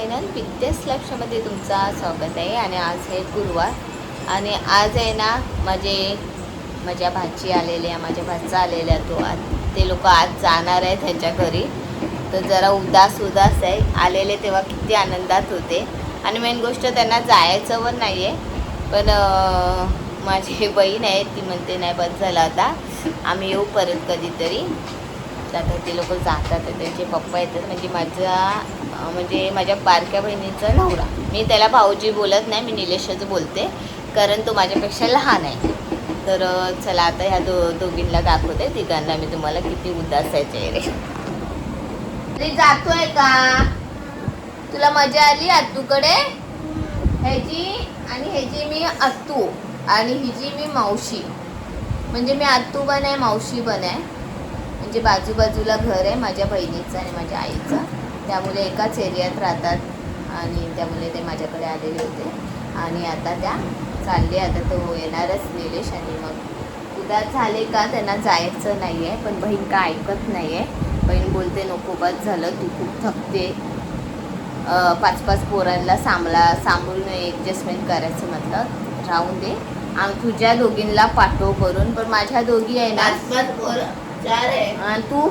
Channel विद्यास लक्षमध्ये तुमचा स्वागत आहे. आणि आज आहे गुरुवार आणि आज आहे ना माझ्या भाची आलेल्या, माझ्या भाचा आलेल्या, ते लोक आज जाणार आहे त्यांच्या घरी. तर जरा उदास आहे. आलेले तेव्हा किती आनंदात होते आणि मेन गोष्ट त्यांना जायचं पण नाही आहे. पण माझी बहीण आहे ती म्हणते नाही बस झाला आता, आम्ही येऊ परत कधीतरी. आता ते लोक जातात, त्यांचे पप्पा येतात. म्हणजे माझ्या बारक्या बहिणीचा नवरा. मी त्याला भाऊजी बोलत नाही, मी निलेशच बोलते कारण तो माझ्यापेक्षा लहान आहे. तर चला आता ह्या दोघींना दाखवते, तिघांना मी तुम्हाला किती उदास आहे चेहरे. अरे जातोय का? तुला मजा आली आत्तूकडे? ह्याची आणि ह्याची मी आत्तू आणि हिची मी मावशी. म्हणजे मी आत्तू पण आहे, मावशी पण आहे. म्हणजे बाजूबाजूला घर आहे माझ्या बहिणीचं आणि माझ्या आईचं, त्यामुळे एकाच एरियात राहतात आणि त्यामुळे ते माझ्याकडे आलेले होते. आणि आता त्या चालले, आता तो येणारच निलेश. आणि मग उदास झाले का त्यांना जायचं नाही आहे. पण बहीण का ऐकत नाही आहे. बहीण बोलते नको बस झालं, तू खूप थकते, 5-5 पोरांना सांभाळून ॲडजस्टमेंट करायचं, म्हटलं राहून दे आणि तुझ्या दोघींना पाठव करून. पण माझ्या दोघी आहे ना 5 पोरं, 4 आहे. तू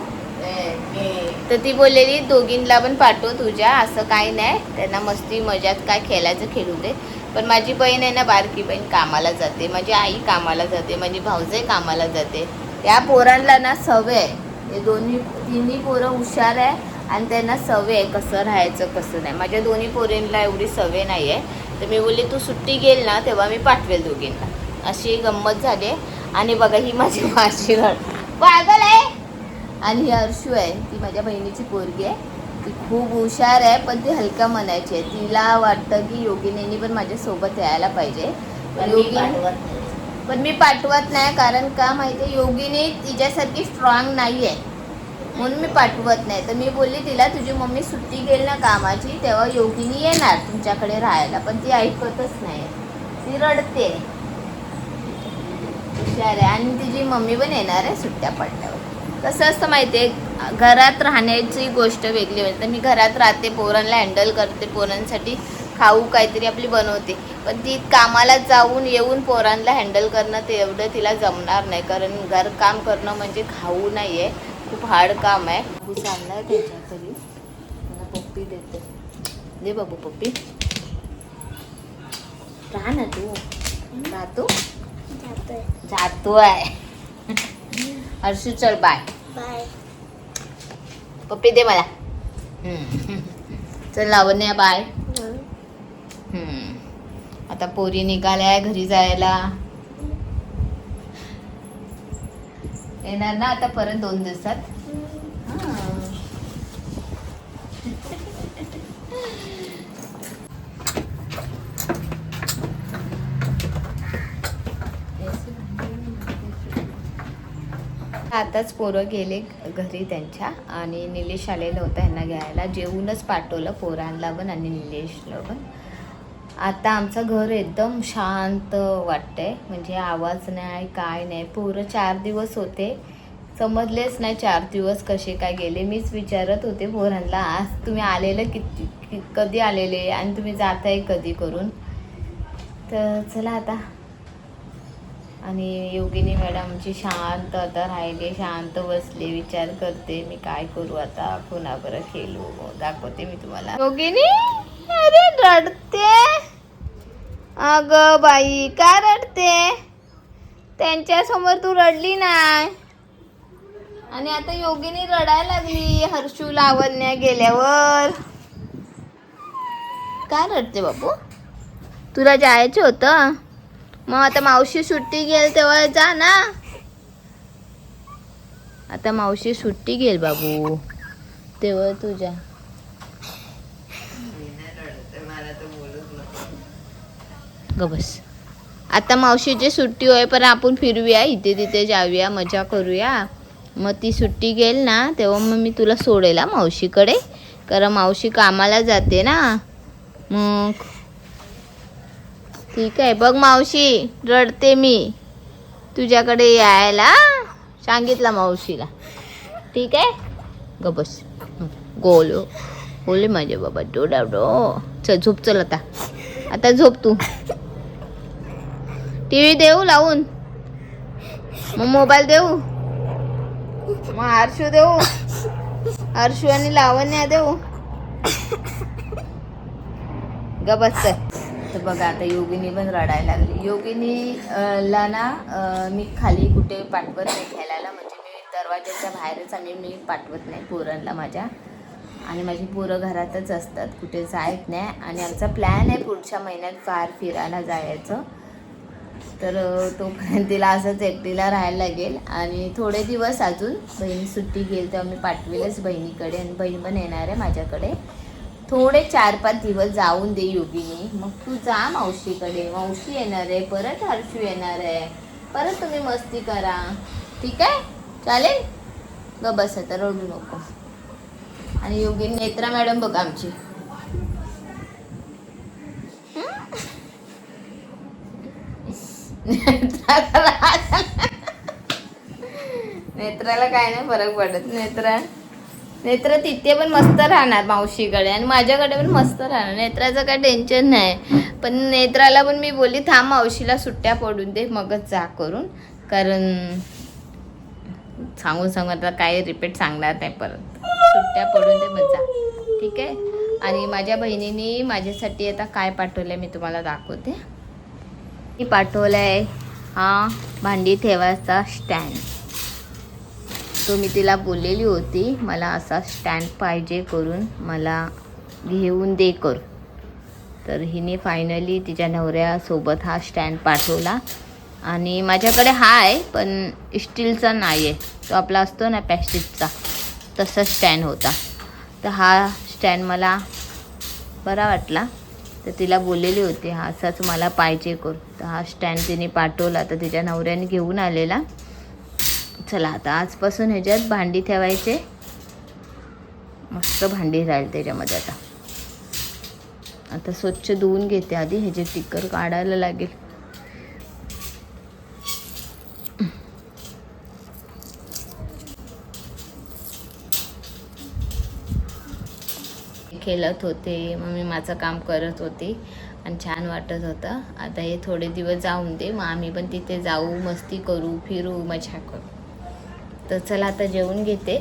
तर ती बोललेली दोघींना पण पाठव तुझ्या, असं काही नाही, त्यांना मस्ती मजात काय खेळायचं खेळू दे. पण माझी बहीण आहे ना, बारकी बहीण कामाला जाते, माझी आई कामाला जाते, माझी भाऊजाई कामाला जाते. त्या पोरांना ना सवय आहे, हे तिन्ही पोरं हुशार आहे आणि त्यांना सवय आहे कसं राहायचं कसं नाही. माझ्या दोन्ही पोरींना एवढी सवय नाही आहे. तर मी बोलली तू सुट्टी गेल ना तेव्हा मी पाठवेल दोघींना. अशी गंमत झाली. आणि बघा ही माझी माशी पागल आहे. आणि ही अर्शू आहे, ती माझ्या बहिणीची पोरगी आहे. ती खूप हुशार आहे पण ती हलका मनायची आहे. तिला वाटतं की योगिनीने पण माझ्यासोबत यायला पाहिजे. पण मी पाठवत नाही, कारण का माहिती आहे योगिनी तिच्यासारखी स्ट्रॉंग नाही आहे म्हणून मी पाठवत नाही. तर मी बोलली तिला तुझी मम्मी सुट्टी गेली ना कामाची तेव्हा योगिनी येणार तुमच्याकडे राहायला, पण ती ऐकतच नाही, ती रडते. हुशार आहे. आणि तिची मम्मी पण येणार आहे सुट्ट्या पडल्यावर. कसं असतं माहिती आहे, घरात राहण्याची गोष्ट वेगळी होती. मी घरात राहते, पोरांना हँडल करते, पोरांसाठी खाऊ काहीतरी आपली बनवते. पण ती कामाला जाऊन येऊन पोरांना हँडल करणं ते एवढं तिला जमणार नाही, कारण घरकाम करणं म्हणजे खाऊ नाही आहे, खूप हार्ड काम आहे. बाबू चाललाय त्याच्या तरी मला पप्पी देते, दे बाबू पप्पी. राहा ना तू, राहतो जातोय. हर्षू चल बाय बाय. पप्पी दे मला. चल लावण्या बाय. आता पोरी निघाल्या घरी जायला, येणार ना आता परत 2 दिवसात. आताच पोरं गेले घरी त्यांच्या आणि निलेश आलेलं होतं ह्यांना घ्यायला. जेवूनच पाठवलं पोरांना पण आणि निलेशला पण. आता आमचं घर एकदम शांत वाटतंय, म्हणजे आवाज नाही काय नाही. पोरं 4 दिवस होते, समजलेच नाही 4 दिवस कसे काय गेले. मीच विचारत होते पोरांना आज तुम्ही आलेलं कधी आलेले आणि तुम्ही जाताय कधी करून. तर चला आता. आणि योगिनी मॅडमची शांत आता राहिले, शांत बसले, विचार करते मी काय करू आता, कोणाबरोबर खेळू, दाखवते मी तुम्हाला. योगिनी अरे रडते, अगं बाई का रडते? त्यांच्या समोर तू रडली नाही. आणि आता योगिनी रडायला लागली हर्षू लावण्या गेल्यावर. का रडते बाबू? तुला जायचं होतं मग आता मावशी सुट्टी घेईल तेव्हा जा ना. आता मावशी सुट्टी घेईल बाबू तेव्हा तू जा. ग बस. आता मावशीची सुट्टी होय पण आपण फिरूया, इथे तिथे जाऊया, मजा करूया. मग ती सुट्टी घेईल ना तेव्हा मग मी तुला सोडेल मावशीकडे, कारण मावशी कामाला जाते ना. मग ठीक आहे. बघ मावशी रडते, मी तुझ्याकडे यायला सांगितलं मावशीला. ठीक आहे ग बस. गोल बोले माझे बाबा डो चल झोप, चल आता आता झोप तू. टीव्ही देऊ लावून, मग मोबाईल देऊ, मग आरशू देऊ, आरशू आणि लावण्या देऊ. ग बस. तर बघा आता योगिनी पण रडायला लागली. योगिनी ला ना मी खाली कुठे पाठवत नाही खेळायला, म्हणजे मी दरवाजाच्या बाहेरच आणि मी पाठवत नाही पोरांना माझ्या. आणि माझी पोरं घरातच असतात, कुठे जायत नाही. आणि आमचा प्लॅन आहे पुढच्या महिन्यात बाहेर फिरायला जायचं. तर तोपर्यंत तिला असंच एकटीला राहायला लागेल. आणि थोडे दिवस अजून बहिणी सुट्टी गेली तेव्हा मी पाठवेलच बहिणीकडे, आणि बहीण पण येणार आहे माझ्याकडे. थोडे 4-5 दिवस जाऊन दे योगिनी, मग तू जा मावशीकडे. मावशी येणार आहे, परत हर्षू येणार आहे, परत तुम्ही मस्ती करा. ठीक आहे, चालेल. ग बस आता, रडू नको. आणि योगिनी, नेत्रा मॅडम बघा आमची, नेत्राला काय नाही फरक पडत. नेत्र तिथे पण मस्त राहणार मावशीकडे, आणि माझ्याकडे पण मस्त राहणार. नेत्राचं काय टेन्शन नाही. पण नेत्राला पण मी बोलली थांब मावशीला सुट्ट्या पडून दे मगच जा करून, कारण सांगून आता काय रिपीट सांगणार नाही परत. सुट्ट्या पडून दे मग जा, ठीक आहे. आणि माझ्या बहिणीने माझ्यासाठी आता काय पाठवलं मी तुम्हाला दाखवते. मी पाठवलं आहे हा भांडी ठेवायचा स्टँड. तो मी तिला बोललेली होती मला असा स्टँड पाहिजे करून, मला घेऊन दे कर. तर हिने फायनली तिच्या नवऱ्यासोबत हा स्टँड पाठवला. आणि माझ्याकडे हा आहे पण स्टीलचा नाही आहे, तो आपला असतो ना प्लॅस्टिकचा, तसा स्टँड होता. तर हा स्टँड मला बरा वाटला, तर तिला बोललेली होती हा असाच मला पाहिजे कर. तर हा स्टँड तिने पाठवला, तर तिच्या नवऱ्याने घेऊन आलेला. चला आता आजपासून ह्याच्यात भांडी ठेवायचे, मस्त भांडी राहील त्याच्यामध्ये. आता स्वच्छ धुवून घेते आधी, ह्याचे टिकर काढायला लागेल. खेळत होते, मग मी माझं काम करत होते आणि छान वाटत होतं. आता हे थोडे दिवस जाऊन दे, मग आम्ही पण तिथे जाऊ, मस्ती करू, फिरू, मजा करू. तर चला आता जेवून घेते.